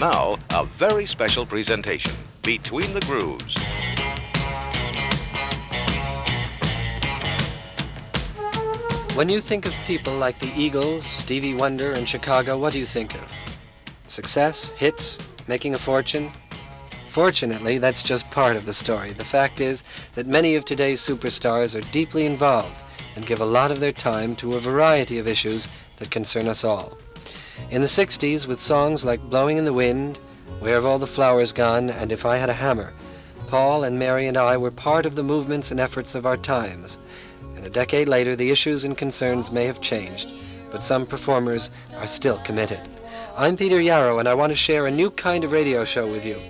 now, a very special presentation, Between the Grooves. When you think of people like the Eagles, Stevie Wonder, and Chicago, what do you think of? Success, hits, making a fortune? Fortunately, that's just part of the story. The fact is that many of today's superstars are deeply involved and give a lot of their time to a variety of issues that concern us all. In the 60s, with songs like Blowing in the Wind, Where Have All the Flowers Gone, and If I Had a Hammer, Paul and Mary and I were part of the movements and efforts of our times. And a decade later, the issues and concerns may have changed, but some performers are still committed. I'm Peter Yarrow, and I want to share a new kind of radio show with you.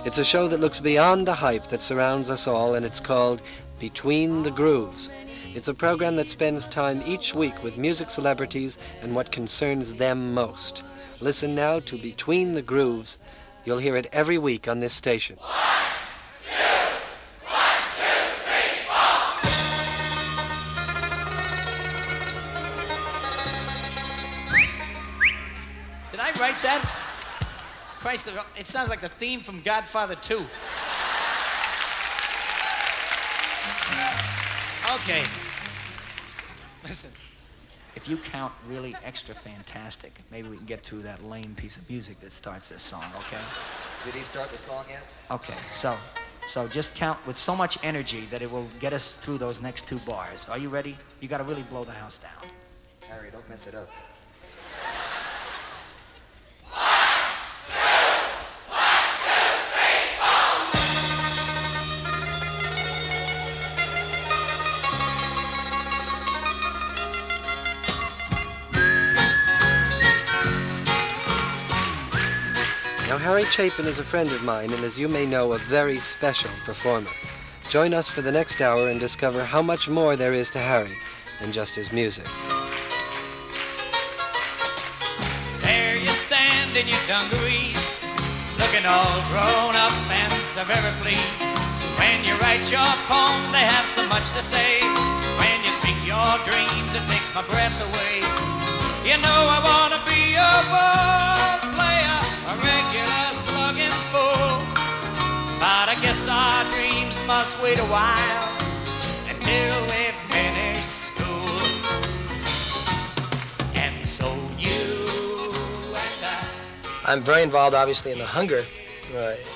It's a show that looks beyond the hype that surrounds us all, and it's called Between the Grooves. It's a program that spends time each week with music celebrities and what concerns them most. Listen now to Between the Grooves. You'll hear it every week on this station. Did I write that? Christ, it sounds like the theme from Godfather 2. Okay. Listen, if you count really extra fantastic, maybe we can get to that lame piece of music that starts this song, okay? Did he start the song yet? Okay, so just count with so much energy that it will get us through those next two bars. Are you ready? You gotta really blow the house down. Harry, don't mess it up. Now, Harry Chapin is a friend of mine, and as you may know, a very special performer. Join us for the next hour and discover how much more there is to Harry than just his music. There you stand in your dungarees, looking all grown up and so very pleased. When you write your poem, they have so much to say. When you speak your dreams, it takes my breath away. You know I want to be a ball player, a regular slugging fool. But I guess our dreams must wait a while until we finish school. And so you and I'm very involved, obviously, in the hunger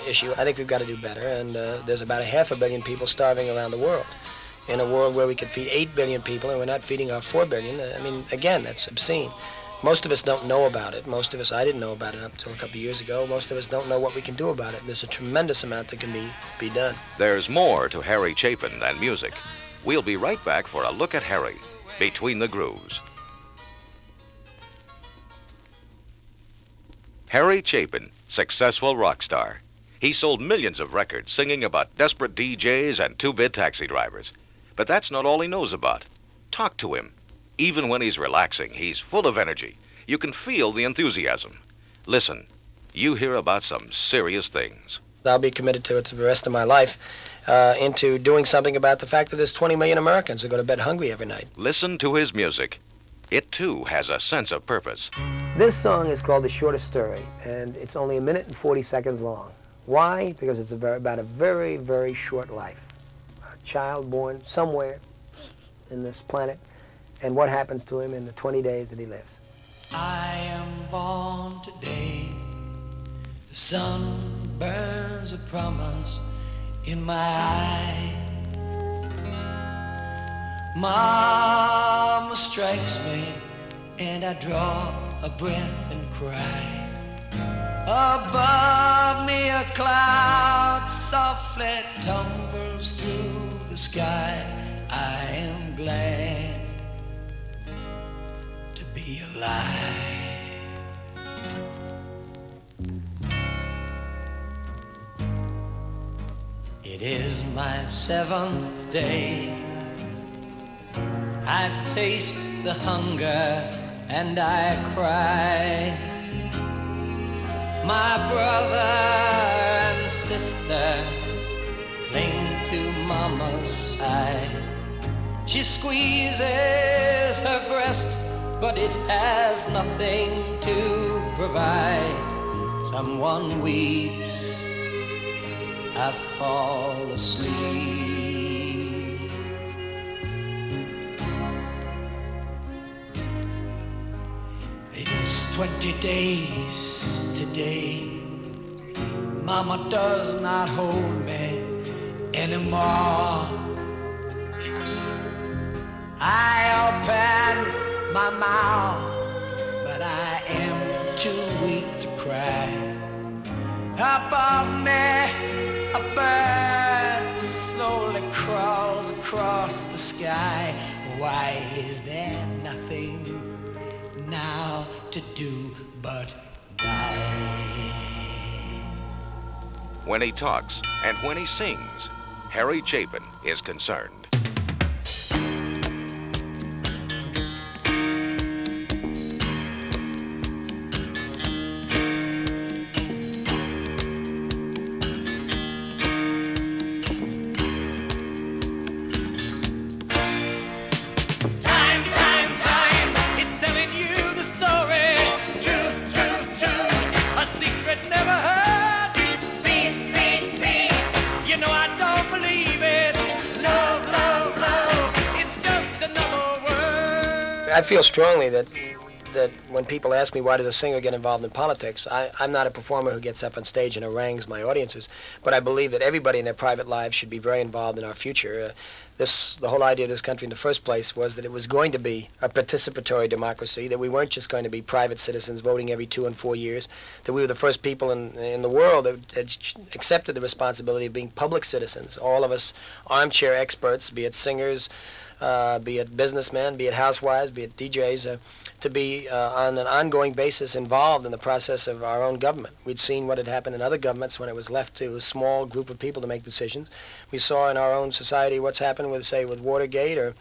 issue. I think we've got to do better, and there's about 500 million people starving around the world. In a world where we could feed 8 billion people and we're not feeding our 4 billion, I mean, again, that's obscene. Most of us don't know about it. Most of us, I didn't know about it up until a couple of years ago. Most of us don't know what we can do about it. There's a tremendous amount that can be done. There's more to Harry Chapin than music. We'll be right back for a look at Harry, Between the Grooves. Harry Chapin, successful rock star. He sold millions of records singing about desperate DJs and two-bit taxi drivers. But that's not all he knows about. Talk to him. Even when he's relaxing, he's full of energy. You can feel the enthusiasm. Listen, you hear about some serious things. I'll be committed to it for the rest of my life, into doing something about the fact that there's 20 million Americans that go to bed hungry every night. Listen to his music. It, too, has a sense of purpose. This song is called The Shortest Story, and it's only 1 minute and 40 seconds long. Why? Because it's about a very, very short life. A child born somewhere in this planet, and what happens to him in the 20 days that he lives. I am born today. The sun burns a promise in my eye. Mama strikes me and I draw a breath and cry. Above me a cloud softly tumbles through the sky. I am glad to be alive. It is my 7th day. I taste the hunger and I cry. My brother and sister cling to Mama's side. She squeezes her breast, but it has nothing to provide. Someone weeps, I fall asleep. It is 20 days today. Mama does not hold me anymore. I open my mouth, but I am too weak to cry. Above me, a bird slowly crawls across the sky. Why is there nothing now to do but die? When he talks and when he sings, Harry Chapin is concerned. I feel strongly that when people ask me why does a singer get involved in politics, I'm not a performer who gets up on stage and harangues my audiences, but I believe that everybody in their private lives should be very involved in our future. The whole idea of this country in the first place was that it was going to be a participatory democracy, that we weren't just going to be private citizens voting every 2 and 4 years, that we were the first people in the world that accepted the responsibility of being public citizens, all of us armchair experts, be it singers, be it businessmen, be it housewives, be it DJs, to be on an ongoing basis involved in the process of our own government. We'd seen what had happened in other governments when it was left to a small group of people to make decisions. We saw in our own society what's happened with, say, with Watergate or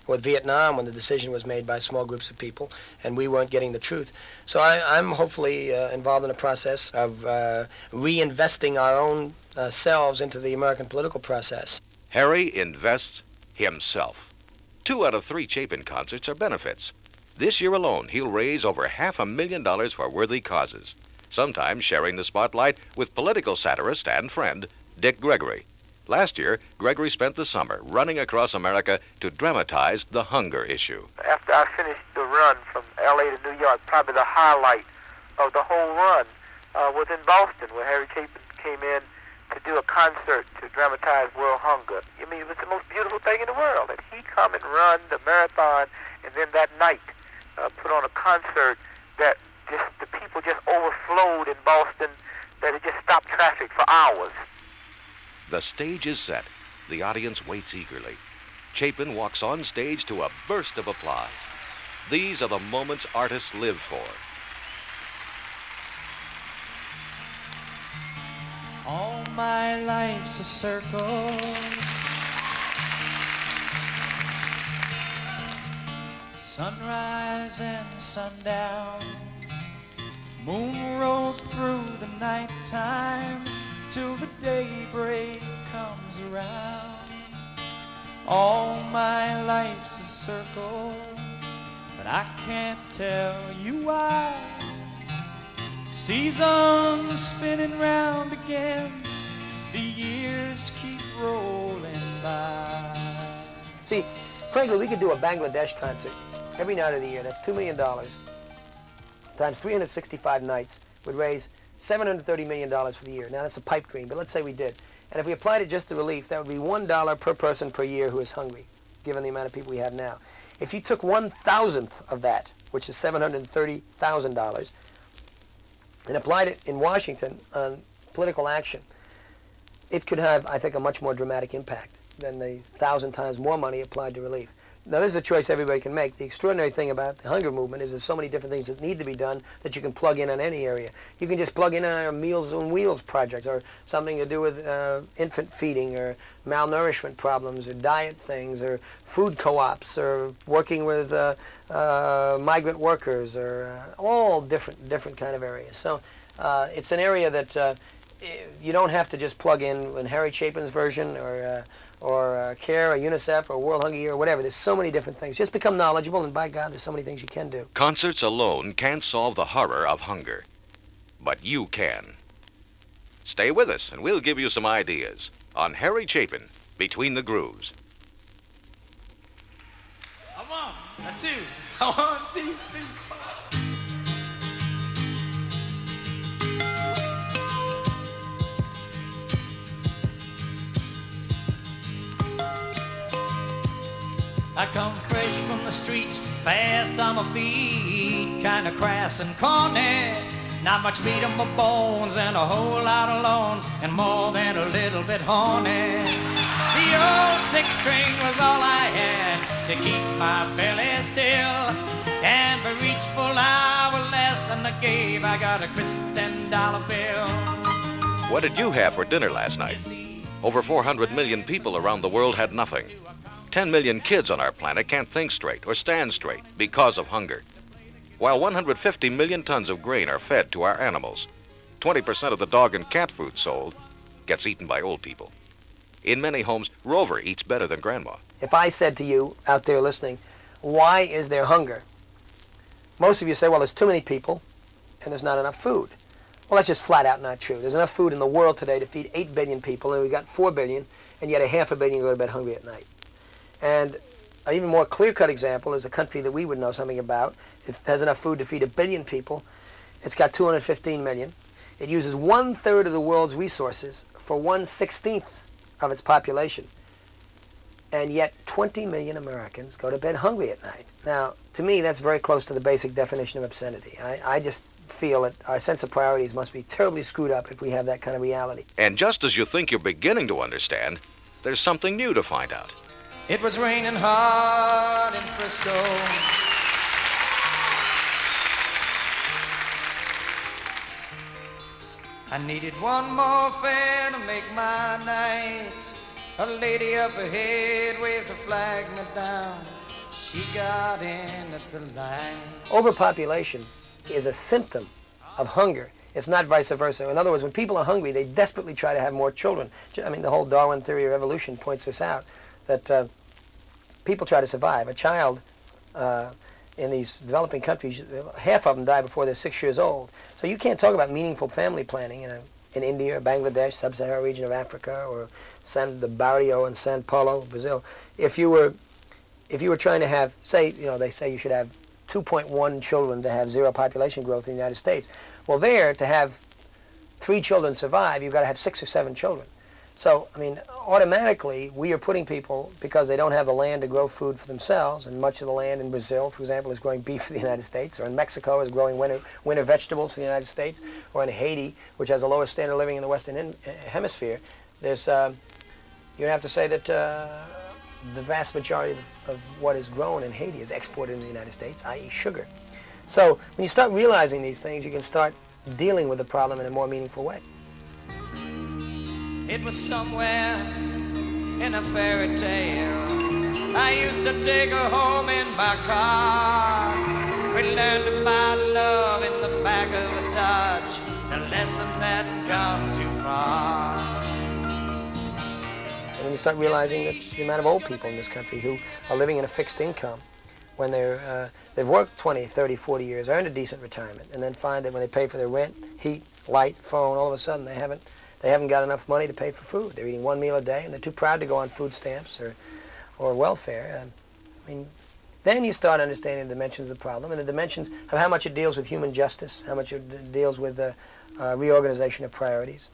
with Vietnam when the decision was made by small groups of people and we weren't getting the truth. So I'm hopefully involved in a process of reinvesting our own selves into the American political process. Harry invests himself. 2 out of 3 Chapin concerts are benefits. This year alone, he'll raise over $500,000 for worthy causes, sometimes sharing the spotlight with political satirist and friend Dick Gregory. Last year, Gregory spent the summer running across America to dramatize the hunger issue. After I finished the run from L.A. to New York, probably the highlight of the whole run was in Boston, where Harry Chapin came in to do a concert to dramatize world hunger. I mean, it was the most beautiful thing in the world. And he come and run the marathon, and then that night put on a concert that just the people just overflowed in Boston, that it just stopped traffic for hours. The stage is set. The audience waits eagerly. Chapin walks on stage to a burst of applause. These are the moments artists live for. All my life's a circle. Sunrise and sundown. Moon rolls through the nighttime till the daybreak comes around. All my life's a circle, but I can't tell you why. Seasons spinning round again, the years keep rolling by. See, frankly, we could do a Bangladesh concert every night of the year. That's $2 million times 365 nights would raise $730 million for the year. Now, that's a pipe dream, but let's say we did. And if we applied it just to relief, that would be $1 per person per year who is hungry, given the amount of people we have now. If you took 1,000th of that, which is $730,000, and applied it in Washington on political action, it could have, I think, a much more dramatic impact than the 1,000 times more money applied to relief. Now, this is a choice everybody can make. The extraordinary thing about the hunger movement is there's so many different things that need to be done that you can plug in on any area. You can just plug in on our Meals on Wheels project, or something to do with infant feeding, or malnourishment problems, or diet things, or food co-ops, or working with migrant workers, or all different kind of areas. So it's an area that you don't have to just plug in Harry Chapin's version, or CARE, or UNICEF, or World Hunger Year, or whatever. There's so many different things. Just become knowledgeable, and by God, there's so many things you can do. Concerts alone can't solve the horror of hunger. but you can. Stay with us, and we'll give you some ideas on Harry Chapin, Between the Grooves. A one, a two, a 1, 2, 3, 4. I come fresh from the street, fast on my feet, kinda crass and corny. Not much meat on my bones and a whole lot alone, and more than a little bit horny. The old 6-string was all I had to keep my belly still, and for each full hour lesson I gave, I got a crisp $10 bill. What did you have for dinner last night? Over 400 million people around the world had nothing. 10 million kids on our planet can't think straight or stand straight because of hunger. While 150 million tons of grain are fed to our animals, 20% of the dog and cat food sold gets eaten by old people. In many homes, Rover eats better than Grandma. If I said to you out there listening, why is there hunger? Most of you say, well, there's too many people and there's not enough food. Well, that's just flat out not true. There's enough food in the world today to feed 8 billion people, and we've got 4 billion, and yet a half a billion go to bed hungry at night. And an even more clear-cut example is a country that we would know something about. It has enough food to feed 1 billion people. It's got 215 million. It uses 1/3 of the world's resources for 1/16 of its population. And yet 20 million Americans go to bed hungry at night. Now, to me, that's very close to the basic definition of obscenity. I just feel that our sense of priorities must be terribly screwed up if we have that kind of reality. And just as you think you're beginning to understand, there's something new to find out. It was raining hard in Frisco. I needed one more fare to make my night. A lady up ahead waved her flag me down. She got in at the line. Overpopulation is a symptom of hunger. It's not vice versa. In other words, when people are hungry, they desperately try to have more children. I mean, the whole Darwin theory of evolution points this out, that people try to survive. A child in these developing countries, half of them die before they're 6 years old. So you can't talk about meaningful family planning in India, or Bangladesh, sub-Saharan region of Africa, or the Barrio and Sao Paulo, Brazil. If you were trying to have, say, they say you should have 2.1 children to have 0 population growth in the United States. Well, there, to have 3 children survive, you've got to have 6 or 7 children. So, I mean, automatically, we are putting people, because they don't have the land to grow food for themselves, and much of the land in Brazil, for example, is growing beef for the United States, or in Mexico is growing winter vegetables for the United States, or in Haiti, which has the lowest standard of living in the Western Hemisphere, there's, you have to say that the vast majority of what is grown in Haiti is exported in the United States, i.e. sugar. So, when you start realizing these things, you can start dealing with the problem in a more meaningful way. It was somewhere in a fairy tale. I used to take her home in my car. We learned about love in the back of a Dodge, a lesson that had gone too far. And when you start realizing that the amount of old people in this country who are living in a fixed income, when they've worked 20, 30, 40 years, earned a decent retirement, and then find that when they pay for their rent, heat, light, phone, all of a sudden they haven't got enough money to pay for food. They're eating 1 meal a day, and they're too proud to go on food stamps or welfare. I mean, then you start understanding the dimensions of the problem, and the dimensions of how much it deals with human justice, how much it deals with the reorganization of priorities.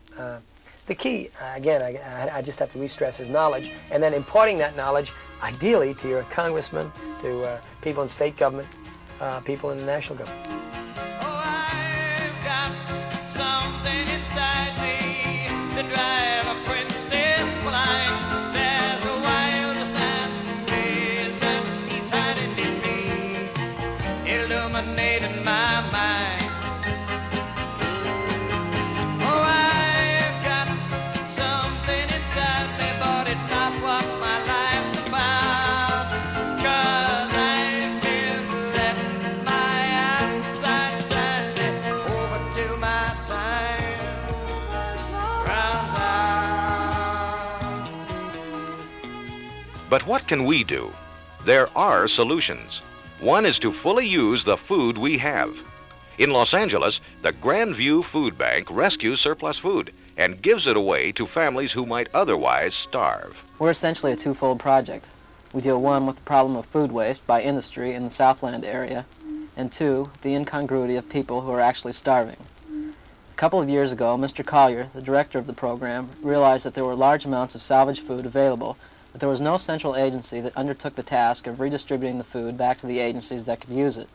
The key, again, I just have to re-stress, is knowledge, and then imparting that knowledge, ideally, to your congressman, to people in state government, people in the national government. Oh, I've got something inside me to drive a princess blind. There's a wild man is and he's hiding in me, illuminating my mind. Oh, I've got something inside me, but it's not what my life's about. 'Cause I've been letting my outside side me over till my time runs out. But what can we do? There are solutions. One is to fully use the food we have. In Los Angeles, the Grandview Food Bank rescues surplus food and gives it away to families who might otherwise starve. We're essentially a twofold project. We deal, one, with the problem of food waste by industry in the Southland area, and two, the incongruity of people who are actually starving. A couple of years ago, Mr. Collier, the director of the program, realized that there were large amounts of salvage food available, but there was no central agency that undertook the task of redistributing the food back to the agencies that could use it.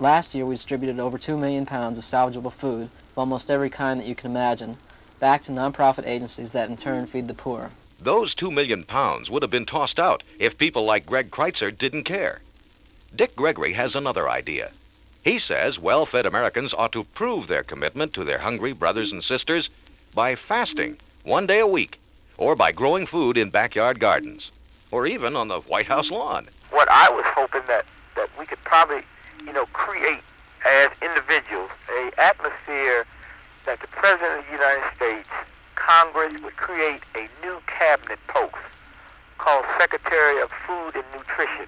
Last year, we distributed over 2 million pounds of salvageable food, of almost every kind that you can imagine, back to nonprofit agencies that in turn feed the poor. Those 2 million pounds would have been tossed out if people like Greg Kreitzer didn't care. Dick Gregory has another idea. He says well-fed Americans ought to prove their commitment to their hungry brothers and sisters by fasting 1 day a week, or by growing food in backyard gardens, or even on the White House lawn. What I was hoping that we could probably, create as individuals a atmosphere that the President of the United States, Congress would create a new cabinet post called Secretary of Food and Nutrition.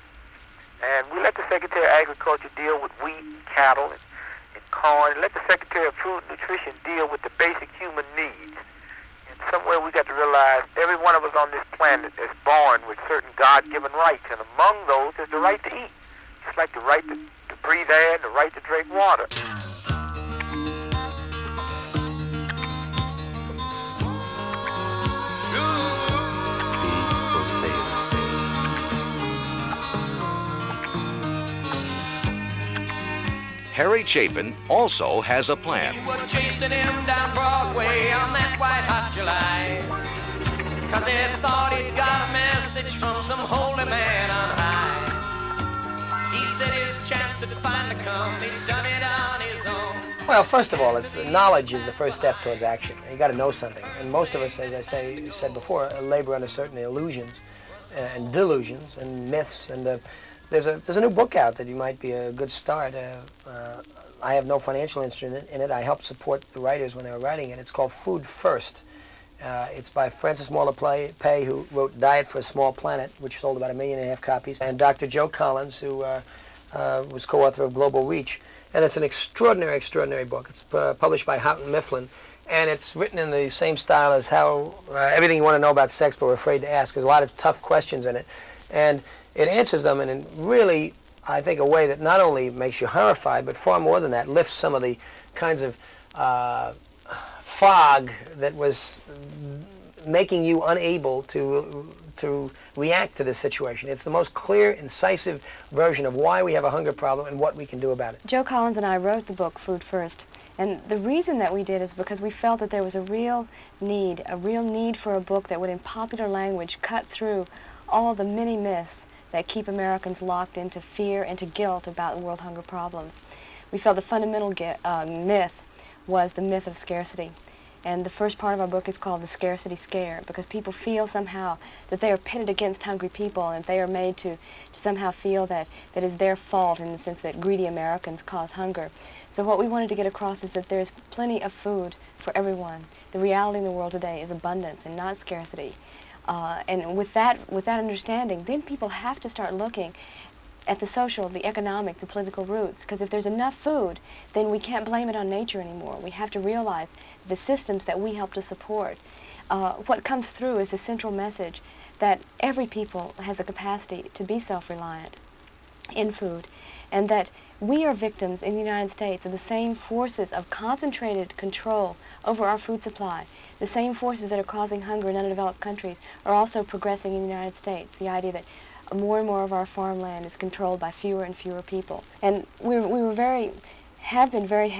And we let the Secretary of Agriculture deal with wheat, cattle, and corn, and let the Secretary of Food and Nutrition deal with the basic human needs. And somewhere we got to realize every one of us on this planet is born with certain God-given rights, and among those is the right to eat. Just like the right to breathe air and the right to drink water. Harry Chapin also has a plan. You were chasing him down Broadway on that white hot July, 'cause they thought he'd got a message from some holy man on high. He said his chance had finally come, he'd done it on his own. Well, first of all, knowledge is the first step towards action. You got to know something, and most of us, as I said before, labor under certain illusions and delusions and myths. And there's a new book out that you might be a good start. I have no financial interest in it. I help support the writers when they were writing it. It's called Food First. It's by Francis Moore Pay, who wrote Diet for a Small Planet, which sold about 1.5 million copies, and Dr. Joe Collins, who was co-author of Global Reach. And it's an extraordinary, extraordinary book. It's published by Houghton Mifflin, and it's written in the same style as how everything you want to know about sex but we're afraid to ask. There's a lot of tough questions in it, and it answers them in really, I think, a way that not only makes you horrified, but far more than that, lifts some of the kinds of fog that was making you unable to react to this situation. It's the most clear, incisive version of why we have a hunger problem and what we can do about it. Joe Collins and I wrote the book Food First, and the reason that we did is because we felt that there was a real need for a book that would, in popular language, cut through all the many myths that keep Americans locked into fear and to guilt about world hunger problems. We felt the fundamental myth was the myth of scarcity. And the first part of our book is called The Scarcity Scare, because people feel somehow that they are pitted against hungry people, and they are made to somehow feel that is their fault in the sense that greedy Americans cause hunger. So what we wanted to get across is that there's plenty of food for everyone. The reality in the world today is abundance and not scarcity. And with that understanding, then people have to start looking at the social, the economic, the political roots. Because if there's enough food, then we can't blame it on nature anymore. We have to realize the systems that we help to support. What comes through is the central message that every people has the capacity to be self-reliant in food, and that we are victims in the United States of the same forces of concentrated control over our food supply. The same forces that are causing hunger in undeveloped countries are also progressing in the United States. The idea that more and more of our farmland is controlled by fewer and fewer people. And we have been very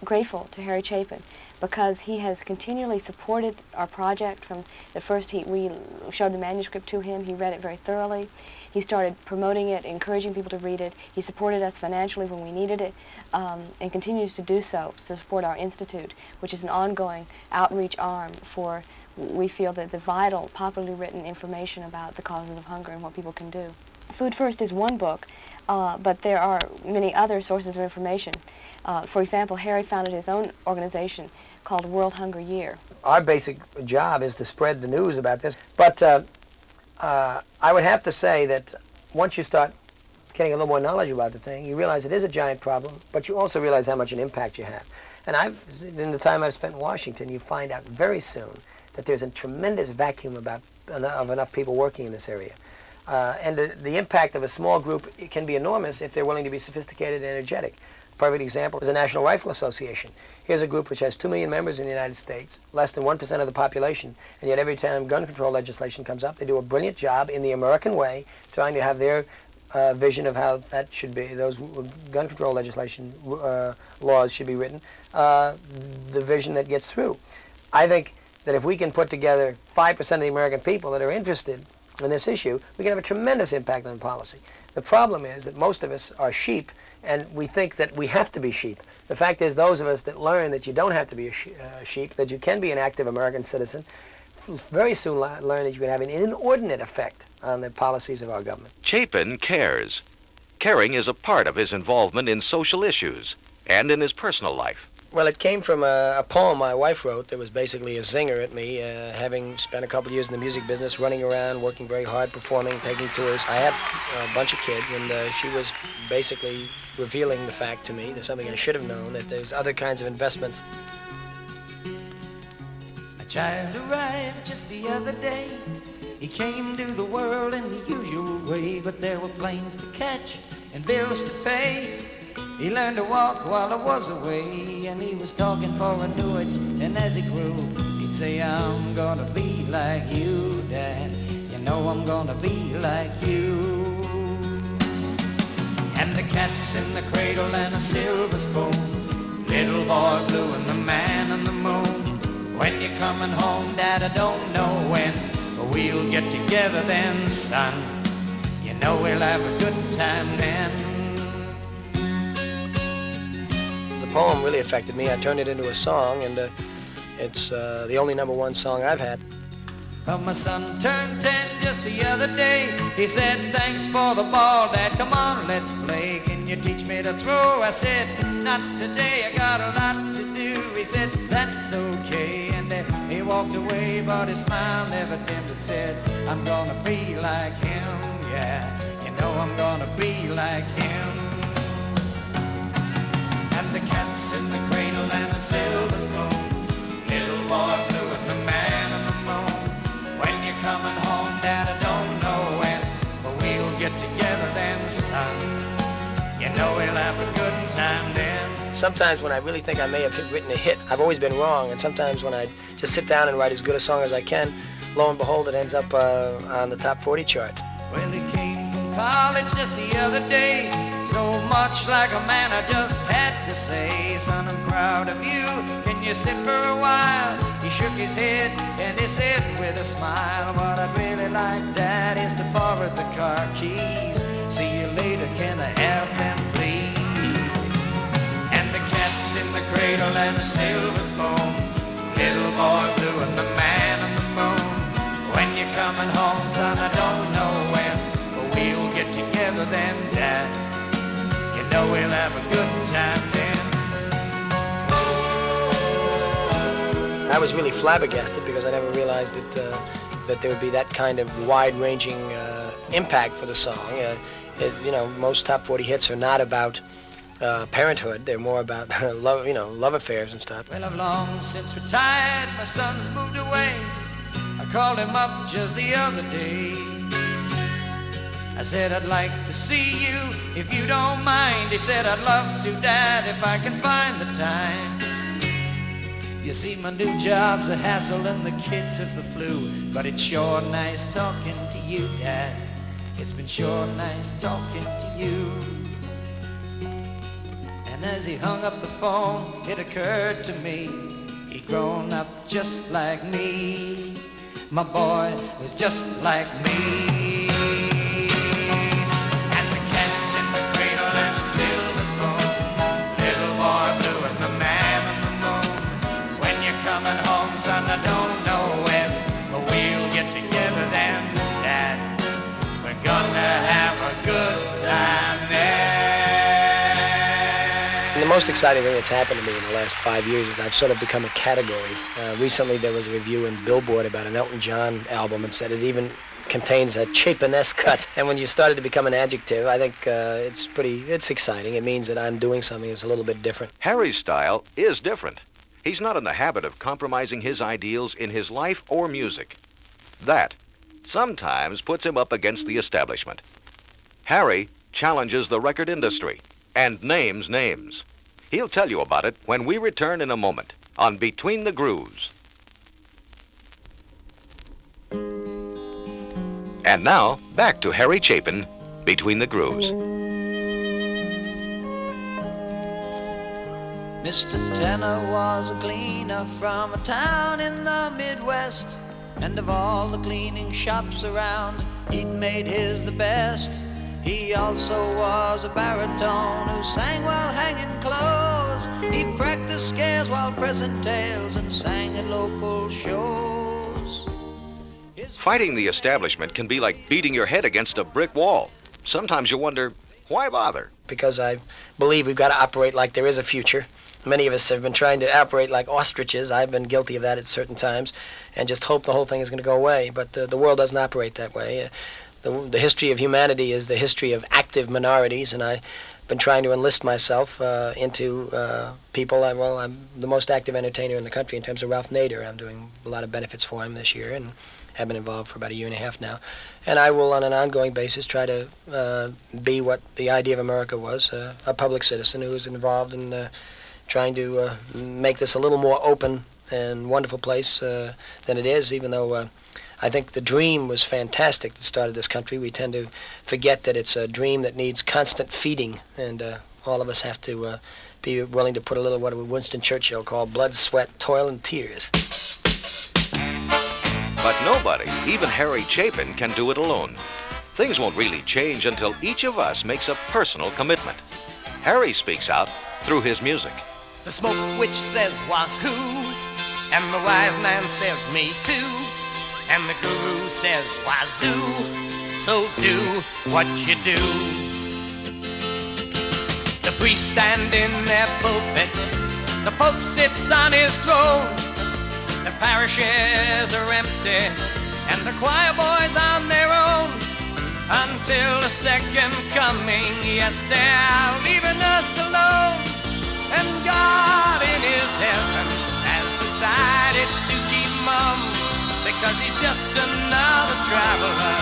grateful to Harry Chapin, because he has continually supported our project from the first we showed the manuscript to him. He read it very thoroughly. He started promoting it, encouraging people to read it. He supported us financially when we needed it, and continues to do so to support our institute, which is an ongoing outreach arm for, we feel, that the vital, popularly written information about the causes of hunger and what people can do. Food First is one book, but there are many other sources of information. For example, Harry founded his own organization called World Hunger Year. Our basic job is to spread the news about this, but I would have to say that once you start getting a little more knowledge about the thing, you realize it is a giant problem, but you also realize how much an impact you have. And in the time I've spent in Washington, you find out very soon that there's a tremendous vacuum of enough people working in this area. And the impact of a small group can be enormous if they're willing to be sophisticated and energetic. A perfect example is the National Rifle Association. Here's a group which has 2 million members in the United States, less than 1% of the population, and yet every time gun control legislation comes up, they do a brilliant job in the American way, trying to have their vision of how that should be, those gun control legislation laws should be written, the vision that gets through. I think that if we can put together 5% of the American people that are interested in this issue, we can have a tremendous impact on policy. The problem is that most of us are sheep, and we think that we have to be sheep. The fact is, those of us that learn that you don't have to be a sheep, that you can be an active American citizen, very soon learn that you can have an inordinate effect on the policies of our government. Chapin cares. Caring is a part of his involvement in social issues and in his personal life. Well, it came from a poem my wife wrote that was basically a zinger at me, having spent a couple of years in the music business, running around, working very hard, performing, taking tours. I had a bunch of kids, and she was basically revealing the fact to me, there's something I should have known, that there's other kinds of investments. A child arrived just the other day. He came to the world in the usual way, but there were planes to catch and bills to pay. He learned to walk while I was away, and he was talking for annuities, and as he grew, he'd say, I'm gonna be like you, Dad. You know I'm gonna be like you. And the cat's in the cradle and a silver spoon, little boy blue and the man on the moon. When you're coming home, Dad, I don't know when, but we'll get together then, son. You know we'll have a good time then. The poem really affected me. I turned it into a song, and it's the only #1 song I've had. Well, my son turned 10 just the other day. He said, thanks for the ball, Dad. Come on, let's play. Can you teach me to throw? I said, not today. I got a lot to do. He said, that's okay. And he walked away, but his smile never dimmed. It said, I'm gonna be like him. Yeah, you know I'm gonna be like him. And the cat's in the cradle and a silver spoon, little boy blue and the man on the moon. When you're coming home, Dad, I don't know when, but we'll get together then, son. You know we'll have a good time then. Sometimes when I really think I may have written a hit, I've always been wrong, and sometimes when I just sit down and write as good a song as I can, lo and behold, it ends up on the top 40 charts. Well, he came from college just the other day, so much like a man I just had to say, son, I'm proud of you, can you sit for a while? He shook his head and he said with a smile, what I'd really like, Dad, is to borrow the car keys. See you later, can I have them, please? And the cat's in the cradle and a silver spoon, little boy blue and the man on the moon. When you're coming home, son, I don't know when, but we'll get together then, Dad. You know we'll have a good time then. I was really flabbergasted because I never realized that there would be that kind of wide-ranging impact for the song. You know, most top 40 hits are not about parenthood. They're more about love, you know, love affairs and stuff. Well, I've long since retired. My son's moved away. I called him up just the other day. I said, I'd like to see you if you don't mind. He said, I'd love to, Dad, if I can find the time. You see, my new job's a hassle and the kids have the flu, but it's sure nice talking to you, Dad. It's been sure nice talking to you. And as he hung up the phone, it occurred to me, he'd grown up just like me. My boy was just like me. And the cat's in the cradle and a silver spoon, little boy blue and the man on the moon. When you're coming home, son, I don't know when, but we'll get together then, Dad. We're gonna have a good time then. And the most exciting thing that's happened to me in the last 5 years is I've sort of become a category. Recently there was a review in Billboard about an Elton John album and said it even contains a Chapin-esque cut. And when you started to become an adjective, I think it's exciting. It means that I'm doing something that's a little bit different. Harry's style is different. He's not in the habit of compromising his ideals in his life or music. That sometimes puts him up against the establishment. Harry challenges the record industry and names names. He'll tell you about it when we return in a moment on Between the Grooves. And now, back to Harry Chapin, Between the Grooves. Mr. Tanner was a cleaner from a town in the Midwest, and of all the cleaning shops around, he'd made his the best. He also was a baritone who sang while hanging clothes. He practiced scales while pressing tails and sang at local shows. Fighting the establishment can be like beating your head against a brick wall. Sometimes you wonder, why bother? Because I believe we've got to operate like there is a future. Many of us have been trying to operate like ostriches. I've been guilty of that at certain times, and just hope the whole thing is going to go away. But the world doesn't operate that way. The history of humanity is the history of active minorities, and I've been trying to enlist myself into people. I'm the most active entertainer in the country in terms of Ralph Nader. I'm doing a lot of benefits for him this year, and have been involved for about a year and a half now. And I will, on an ongoing basis, try to be what the idea of America was, a public citizen who was involved in trying to make this a little more open and wonderful place than it is, even though I think the dream was fantastic that started this country. We tend to forget that it's a dream that needs constant feeding, and all of us have to be willing to put a little, what Winston Churchill called, blood, sweat, toil, and tears. But nobody, even Harry Chapin, can do it alone. Things won't really change until each of us makes a personal commitment. Harry speaks out through his music. The smoke witch says wahoo, and the wise man says me too, and the guru says wazoo, so do what you do. The priests stand in their pulpits, the pope sits on his throne, the parishes are empty, and the choir boys on their own, until the second coming, yes, they're leaving us alone. And God in his heaven has decided to keep mum, because he's just another traveler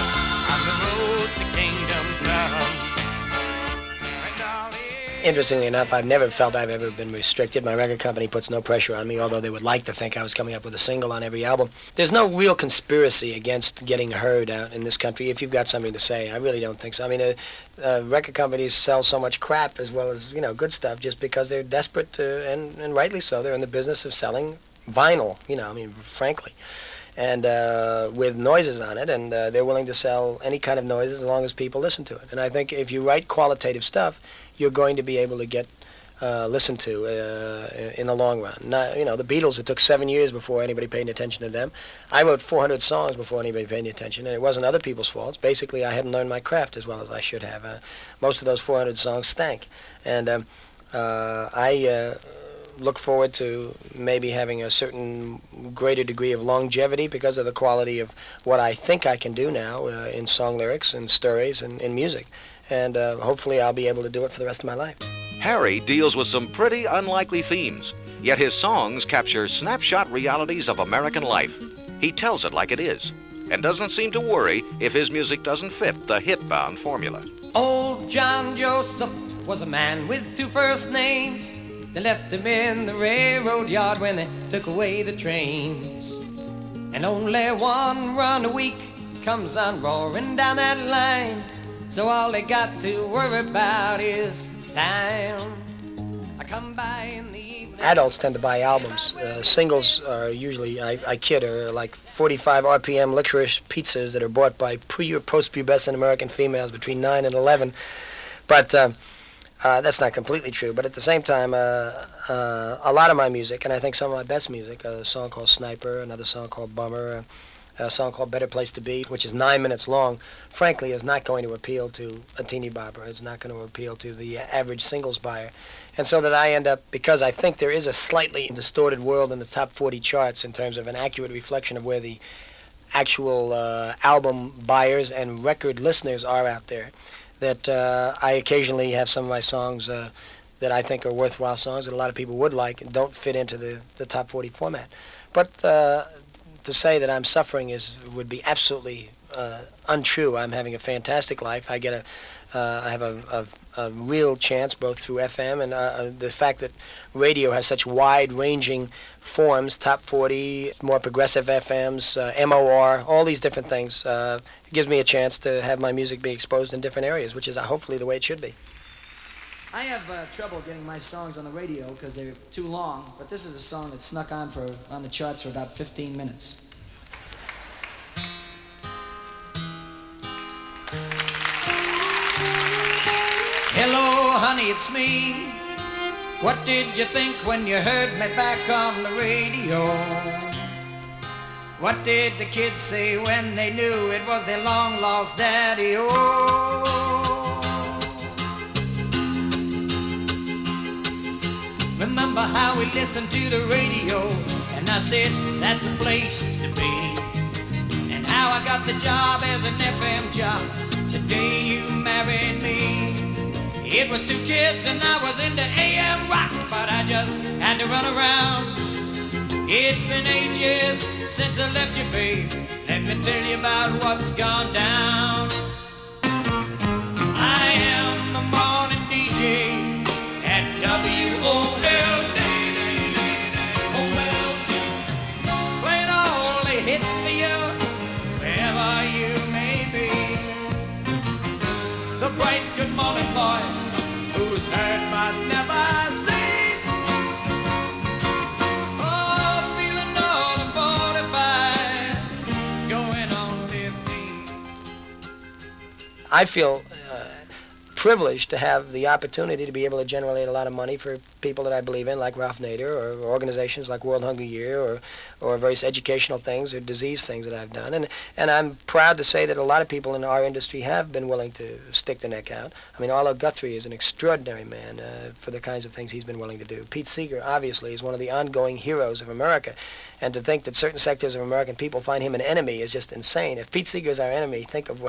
on the road to kingdom come. Interestingly enough, I've never felt I've ever been restricted. My record company puts no pressure on me, although they would like to think I was coming up with a single on every album. There's no real conspiracy against getting heard out in this country, if you've got something to say. I really don't think so. I mean, record companies sell so much crap as well as, good stuff just because they're desperate to, and rightly so. They're in the business of selling vinyl, frankly. And with noises on it, and they're willing to sell any kind of noises as long as people listen to it. And I think if you write qualitative stuff, you're going to be able to get listened to in the long run. Now, the Beatles, it took 7 years before anybody paid any attention to them. I wrote 400 songs before anybody paid any attention, and it wasn't other people's faults. Basically, I hadn't learned my craft as well as I should have. Most of those 400 songs stank. And I look forward to maybe having a certain greater degree of longevity because of the quality of what I think I can do now in song lyrics and stories and in music. And hopefully I'll be able to do it for the rest of my life. Harry deals with some pretty unlikely themes, yet his songs capture snapshot realities of American life. He tells it like it is, and doesn't seem to worry if his music doesn't fit the hit-bound formula. Old John Joseph was a man with two first names. They left him in the railroad yard when they took away the trains. And only one run a week comes on roaring down that line. So all they got to worry about is time. I come by in the evening. Adults tend to buy albums. Singles are usually, I kid, are like 45 RPM licorice pizzas that are bought by pre- or post-pubescent American females between 9 and 11. But that's not completely true. But at the same time, a lot of my music, and I think some of my best music, a song called Sniper, another song called Bummer, a song called Better Place to Be, which is 9 minutes long, frankly is not going to appeal to a teeny bopper. It's not going to appeal to the average singles buyer. And so that I end up, because I think there is a slightly distorted world in the top 40 charts in terms of an accurate reflection of where the actual album buyers and record listeners are out there, that I occasionally have some of my songs that I think are worthwhile songs that a lot of people would like and don't fit into the top 40 format. But to say that I'm suffering would be absolutely untrue. I'm having a fantastic life. I have a real chance both through FM and the fact that radio has such wide-ranging forms, top 40, more progressive FMs, MOR, all these different things. It gives me a chance to have my music be exposed in different areas, which is hopefully the way it should be. I have trouble getting my songs on the radio because they're too long, but this is a song that snuck on the charts for about 15 minutes. Hello, honey, it's me. What did you think when you heard me back on the radio? What did the kids say when they knew it was their long-lost daddy? Oh, remember how we listened to the radio, and I said that's a place to be, and how I got the job as an FM job the day you married me. It was 2 kids and I was into AM rock, but I just had to run around. It's been 8 years since I left you, babe. Let me tell you about what's gone down. I am the morning DJ at WOLD. Playing all the hits for you, wherever you may be. The bright good morning voice, who's heard but never seen. Oh, feeling all the 45, going on 15. I feel privileged to have the opportunity to be able to generate a lot of money for people that I believe in, like Ralph Nader, or organizations like World Hunger Year, or various educational things or disease things that I've done. And I'm proud to say that a lot of people in our industry have been willing to stick their neck out. I mean, Arlo Guthrie is an extraordinary man for the kinds of things he's been willing to do. Pete Seeger, obviously, is one of the ongoing heroes of America. And to think that certain sectors of American people find him an enemy is just insane. If Pete Seeger is our enemy, think of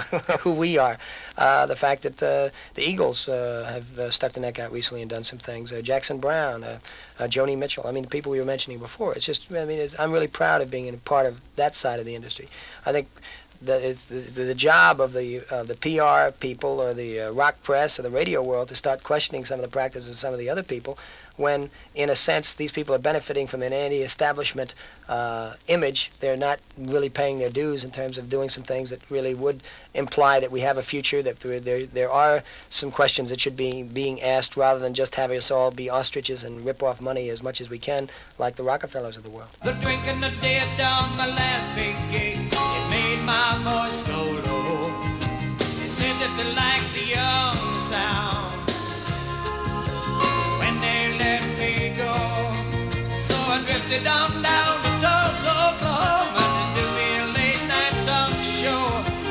who we are. The fact that the Eagles have stuck their neck out recently and done some things. Jackson Brown, Joni Mitchell. I mean, the people we were mentioning before. It's just, I mean, I'm really proud of being a part of that side of the industry. I think that it's the job of the PR people or the rock press or the radio world to start questioning some of the practices of some of the other people, when, in a sense, these people are benefiting from an anti-establishment image. They're not really paying their dues in terms of doing some things that really would imply that we have a future, that there are some questions that should be being asked, rather than just having us all be ostriches and rip off money as much as we can, like the Rockefellers of the world. The drinking the dead down my last big gig, it made my voice go low. They said that they liked the young sound when they let me go. So I drifted on down to Tulsa, Oklahoma, to do me a late night talk show.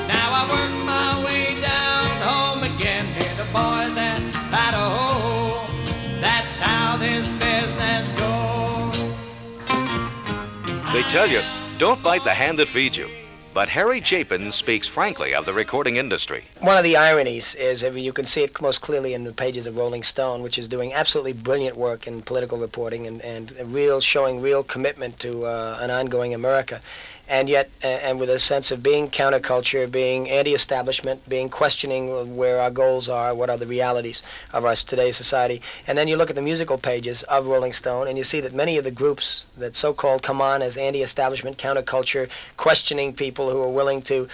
Now I work my way down home again, hear the boys at Idaho. That's how this business goes. They tell you, don't bite the hand that feeds you. But Harry Chapin speaks frankly of the recording industry. One of the ironies is, you can see it most clearly in the pages of Rolling Stone, which is doing absolutely brilliant work in political reporting and showing real commitment to an ongoing America. And yet, and with a sense of being counterculture, being anti-establishment, being questioning where our goals are, what are the realities of our today's society. And then you look at the musical pages of Rolling Stone, and you see that many of the groups that so-called come on as anti-establishment, counterculture, questioning people who are willing to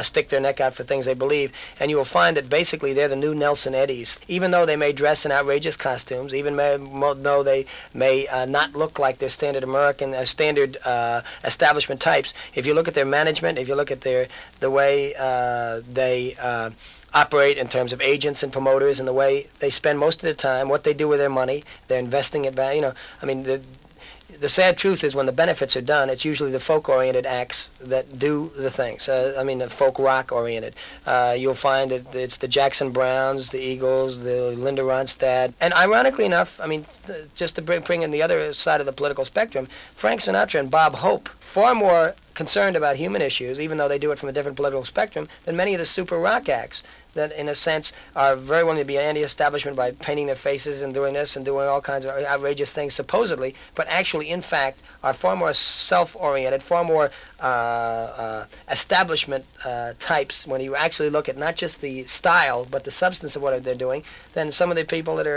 stick their neck out for things they believe, and you will find that basically they're the new Nelson Eddies. Even though they may dress in outrageous costumes, even though they may not look like their standard American, standard establishment types, if you look at their management, if you look at the way they operate in terms of agents and promoters, and the way they spend most of their time, what they do with their money, they're investing it back. I mean, the sad truth is, when the benefits are done, it's usually the folk-oriented acts that do the things. The folk rock-oriented. You'll find that it's the Jackson Browns, the Eagles, the Linda Ronstadt. And ironically enough, just to bring in the other side of the political spectrum, Frank Sinatra and Bob Hope far more concerned about human issues, even though they do it from a different political spectrum, than many of the super rock acts that, in a sense, are very willing to be anti-establishment by painting their faces and doing this and doing all kinds of outrageous things, supposedly, but actually, in fact, are far more self-oriented, far more establishment types when you actually look at not just the style, but the substance of what they're doing, than some of the people that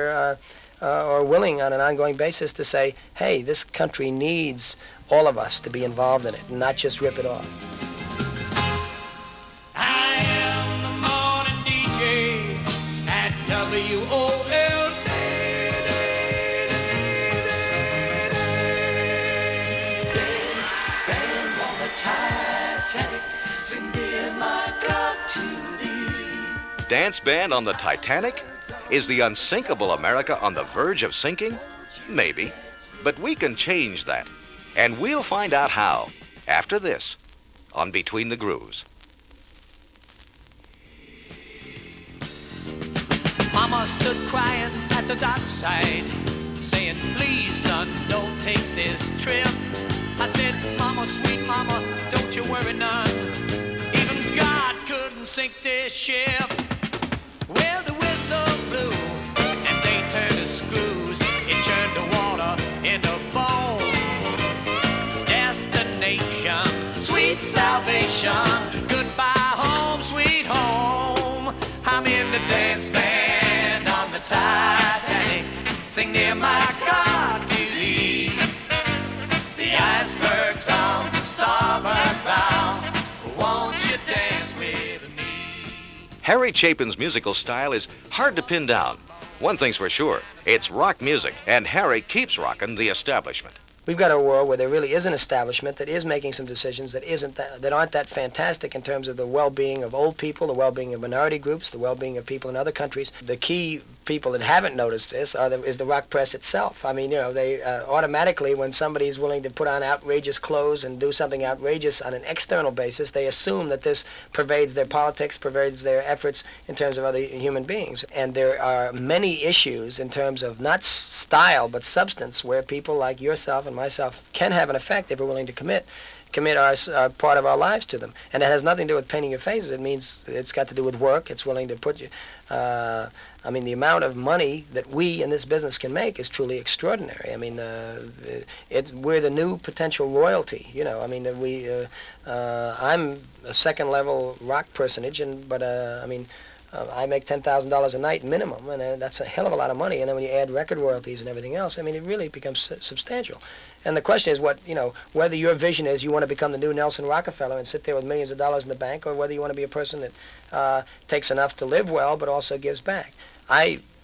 are willing on an ongoing basis to say, hey, this country needs all of us to be involved in it, and not just rip it off. I am the morning DJ at WOLD. Dance band on the Titanic, sing dear my God to thee. Dance band on the Titanic? Is the unsinkable America on the verge of sinking? Maybe. But we can change that. And we'll find out how, after this, on Between the Grooves. Mama stood crying at the dockside, saying, please, son, don't take this trip. I said, Mama, sweet Mama, don't you worry none. Even God couldn't sink this ship. Well, the whistle blew, and they turned the screws. It turned the water into foam. Destination, sweet salvation. Goodbye home, sweet home. I'm in the dance band on the Titanic. Sing near my God to thee. The iceberg's on the starboard bow. Won't you dance with me? Harry Chapin's musical style is hard to pin down. One thing's for sure, it's rock music, and Harry keeps rocking the establishment. We've got a world where there really is an establishment that is making some decisions that aren't that fantastic in terms of the well-being of old people, the well-being of minority groups, the well-being of people in other countries. The key people that haven't noticed this is the rock press itself. I mean, you know, they automatically, when somebody's willing to put on outrageous clothes and do something outrageous on an external basis, they assume that this pervades their politics, pervades their efforts in terms of other human beings. And there are many issues in terms of not style but substance where people like yourself and myself can have an effect if we're willing to commit our part of our lives to them. And it has nothing to do with painting your faces. It means it's got to do with work. It's willing to put you... I mean, the amount of money that we in this business can make is truly extraordinary. I mean, we're the new potential royalty, you know. I mean, I'm a second-level rock personage, but I mean, I make $10,000 a night minimum, and that's a hell of a lot of money. And then when you add record royalties and everything else, I mean, it really becomes substantial. And the question is whether your vision is you want to become the new Nelson Rockefeller and sit there with millions of dollars in the bank, or whether you want to be a person that takes enough to live well but also gives back.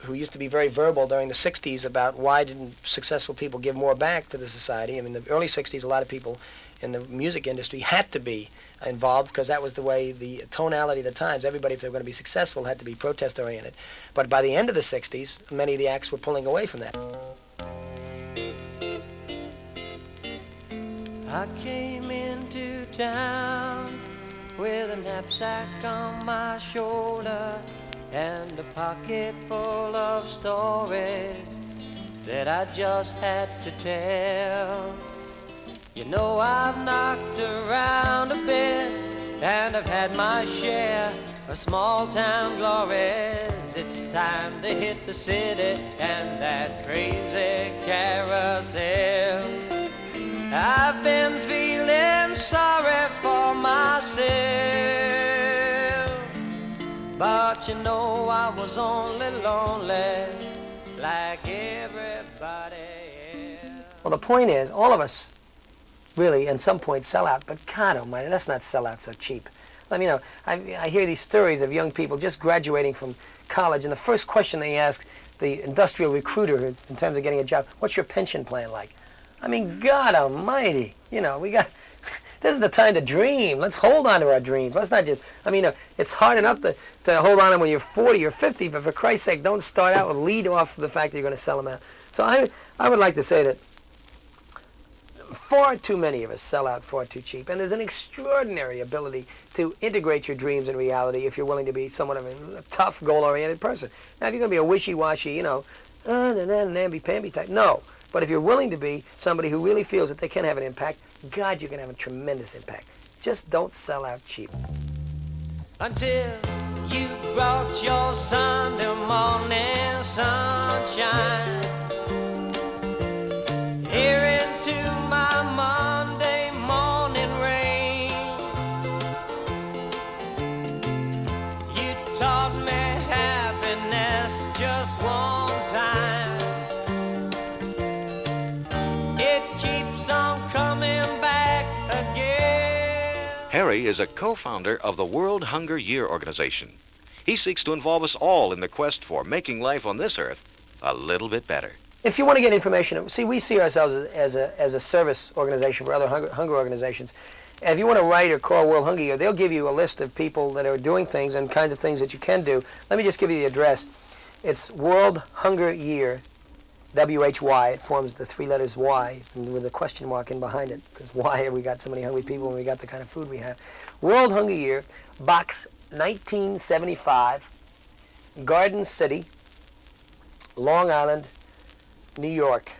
Who used to be very verbal during the 60s about why didn't successful people give more back to the society. I mean, in the early 60s, a lot of people in the music industry had to be involved because that was the way, the tonality of the times. Everybody, if they were going to be successful, had to be protest-oriented. But by the end of the 60s, many of the acts were pulling away from that. I came into town with a knapsack on my shoulder and a pocket full of stories that I just had to tell. You know, I've knocked around a bit and I've had my share of small-town glories. It's time to hit the city and that crazy carousel. I've been feeling sorry for myself, but you know I was only lonely like everybody else. Well, the point is, all of us really, at some point, sell out, but God almighty, let's not sell out so cheap. I mean, I hear these stories of young people just graduating from college, and the first question they ask the industrial recruiter is, in terms of getting a job, what's your pension plan like? I mean, God almighty, you know, this is the time to dream. Let's hold on to our dreams. Let's not just, I mean, it's hard enough to hold on to them when you're 40 or 50, but for Christ's sake, don't start out with lead off the fact that you're going to sell them out. So I would like to say that far too many of us sell out far too cheap, and there's an extraordinary ability to integrate your dreams in reality if you're willing to be somewhat of a tough, goal-oriented person. Now, if you're going to be a wishy-washy, you know, namby-pamby type, no. But if you're willing to be somebody who really feels that they can have an impact, God, you can have a tremendous impact. Just don't sell out cheap. Until you brought your Sunday morning sunshine here into my Monday morning rain. You taught me happiness just one time. It keeps on coming back again. Harry is a co-founder of the World Hunger Year organization. He seeks to involve us all in the quest for making life on this earth a little bit better. If you want to get information, see, we see ourselves as a service organization for other hunger organizations. And if you want to write or call World Hunger Year, they'll give you a list of people that are doing things and kinds of things that you can do. Let me just give you the address. It's World Hunger Year, WHY. It forms the three letters Y with a question mark in behind it, because why have we got so many hungry people when we got the kind of food we have? World Hunger Year, Box 1975, Garden City, Long Island, New York,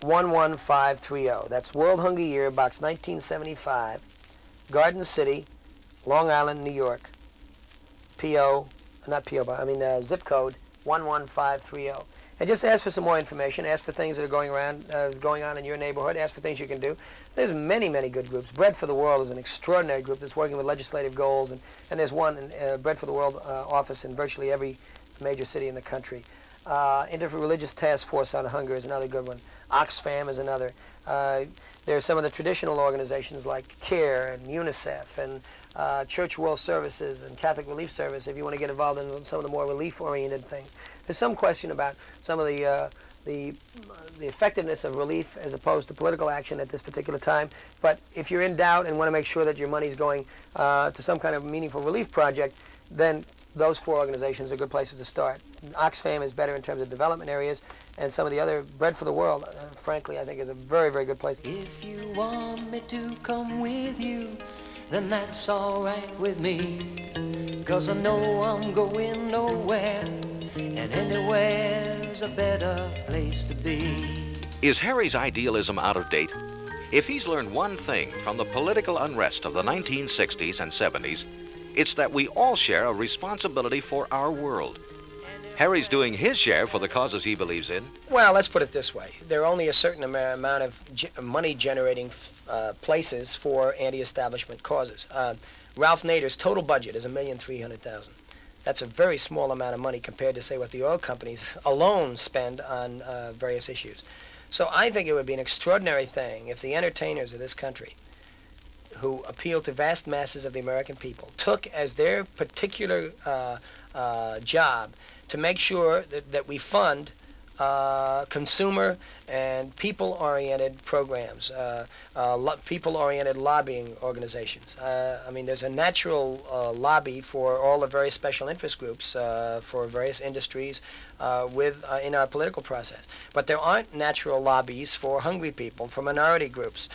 11530. That's World Hunger Year, Box 1975, Garden City, Long Island, New York, zip code 11530. And just ask for some more information. Ask for things that are going on in your neighborhood. Ask for things you can do. There's many, many good groups. Bread for the World is an extraordinary group that's working with legislative goals, and there's one Bread for the World office in virtually every major city in the country. Interreligious Task Force on Hunger is another good one. Oxfam is another. There are some of the traditional organizations like CARE and UNICEF and Church World Services and Catholic Relief Service if you want to get involved in some of the more relief-oriented things. There's some question about some of the effectiveness of relief as opposed to political action at this particular time. But if you're in doubt and want to make sure that your money is going to some kind of meaningful relief project, then those four organizations are good places to start. Oxfam is better in terms of development areas, and some of the other, Bread for the World, frankly, I think is a very, very good place. If you want me to come with you, then that's all right with me. 'Cause I know I'm going nowhere, and anywhere's a better place to be. Is Harry's idealism out of date? If he's learned one thing from the political unrest of the 1960s and 70s, it's that we all share a responsibility for our world. Harry's doing his share for the causes he believes in. Well, let's put it this way. There are only a certain amount of money-generating places for anti-establishment causes. Ralph Nader's total budget is $1,300,000. That's a very small amount of money compared to, say, what the oil companies alone spend on various issues. So I think it would be an extraordinary thing if the entertainers of this country, who appeal to vast masses of the American people, took as their particular job to make sure that we fund consumer and people-oriented programs, people-oriented lobbying organizations. I mean, there's a natural lobby for all the various special interest groups for various industries in our political process. But there aren't natural lobbies for hungry people, for minority groups,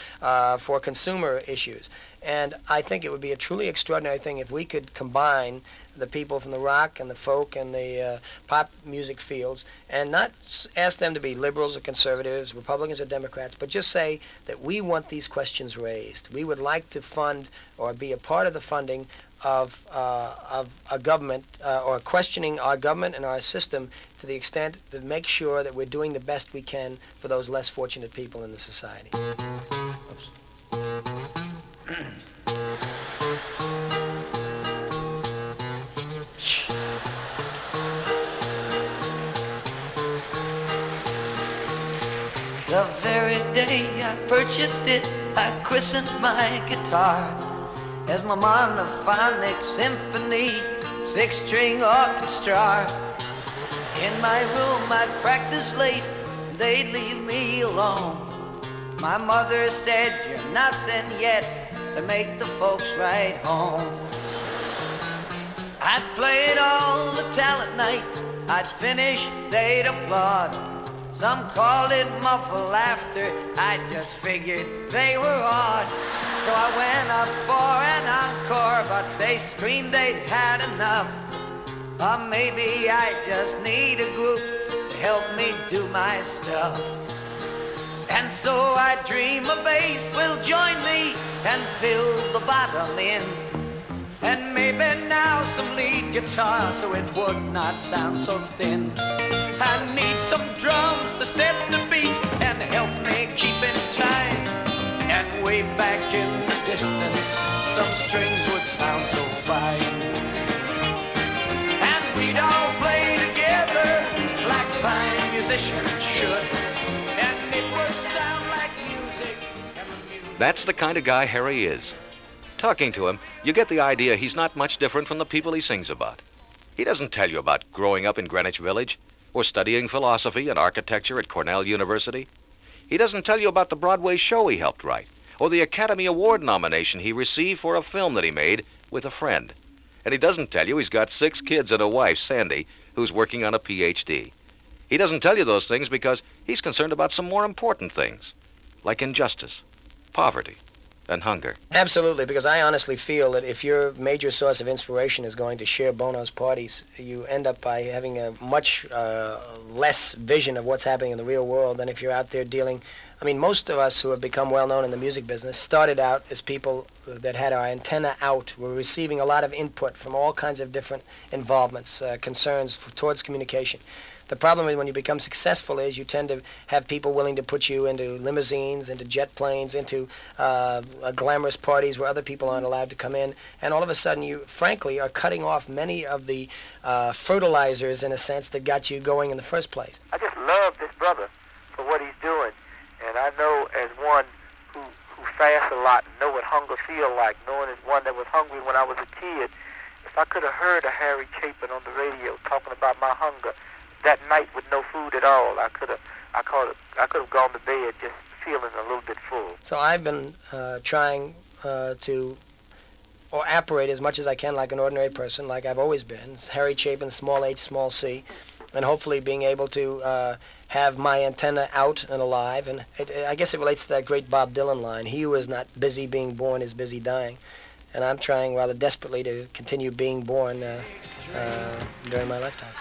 for consumer issues. And I think it would be a truly extraordinary thing if we could combine the people from the rock and the folk and the pop music fields and not ask them to be liberals or conservatives, Republicans or Democrats, but just say that we want these questions raised. We would like to fund or be a part of the funding of a government or questioning our government and our system to the extent that make sure that we're doing the best we can for those less fortunate people in the society. Oops. The very day I purchased it, I christened my guitar as my monophonic symphony, six-string orchestra. In my room I'd practice late, they'd leave me alone. My mother said, "You're nothing yet to make the folks write home." I'd play it all the talent nights, I'd finish, they'd applaud. Some called it muffled laughter, I just figured they were odd. So I went up for an encore, but they screamed they'd had enough. Or maybe I just need a group to help me do my stuff. And so I dream a bass will join me and fill the bottom in. And maybe now some lead guitar so it would not sound so thin. I need some drums to set the beat and help me keep in time. And way back in the distance, some strings would sound so fine. And we'd all play together like fine musicians should. And it would sound like music. And the music. That's the kind of guy Harry is. Talking to him, you get the idea he's not much different from the people he sings about. He doesn't tell you about growing up in Greenwich Village or studying philosophy and architecture at Cornell University. He doesn't tell you about the Broadway show he helped write or the Academy Award nomination he received for a film that he made with a friend. And he doesn't tell you he's got 6 kids and a wife, Sandy, who's working on a PhD. He doesn't tell you those things because he's concerned about some more important things, like injustice, poverty, and hunger. Absolutely, because I honestly feel that if your major source of inspiration is going to share Bono's parties, you end up by having a much less vision of what's happening in the real world than if you're out there dealing. I mean, most of us who have become well-known in the music business started out as people that had our antenna out. We're receiving a lot of input from all kinds of different involvements, concerns towards communication. The problem is when you become successful is you tend to have people willing to put you into limousines, into jet planes, into glamorous parties where other people aren't allowed to come in. And all of a sudden you, frankly, are cutting off many of the fertilizers, in a sense, that got you going in the first place. I just love this brother for what he's doing. And I know as one who fasts a lot and know what hunger feels like, knowing as one that was hungry when I was a kid, if I could have heard a Harry Chapin on the radio talking about my hunger that night with no food at all, I could have gone to bed just feeling a little bit full. So I've been trying to operate as much as I can like an ordinary person, like I've always been. It's Harry Chapin, small h, small c, and hopefully being able to have my antenna out and alive. And I guess it relates to that great Bob Dylan line, "He who is not busy being born is busy dying." And I'm trying rather desperately to continue being born during my lifetime.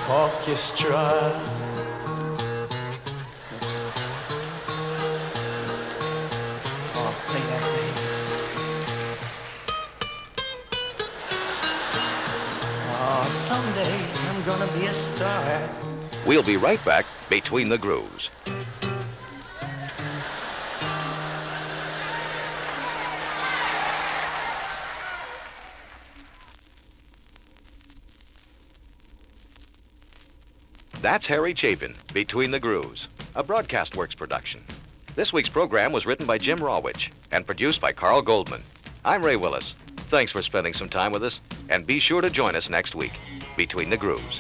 Orchestra. Oh, play that thing. Oh, someday I'm gonna be a star. We'll be right back between the grooves. That's Harry Chapin, Between the Grooves, a Broadcast Works production. This week's program was written by Jim Rawitch and produced by Carl Goldman. I'm Ray Willis. Thanks for spending some time with us, and be sure to join us next week, Between the Grooves.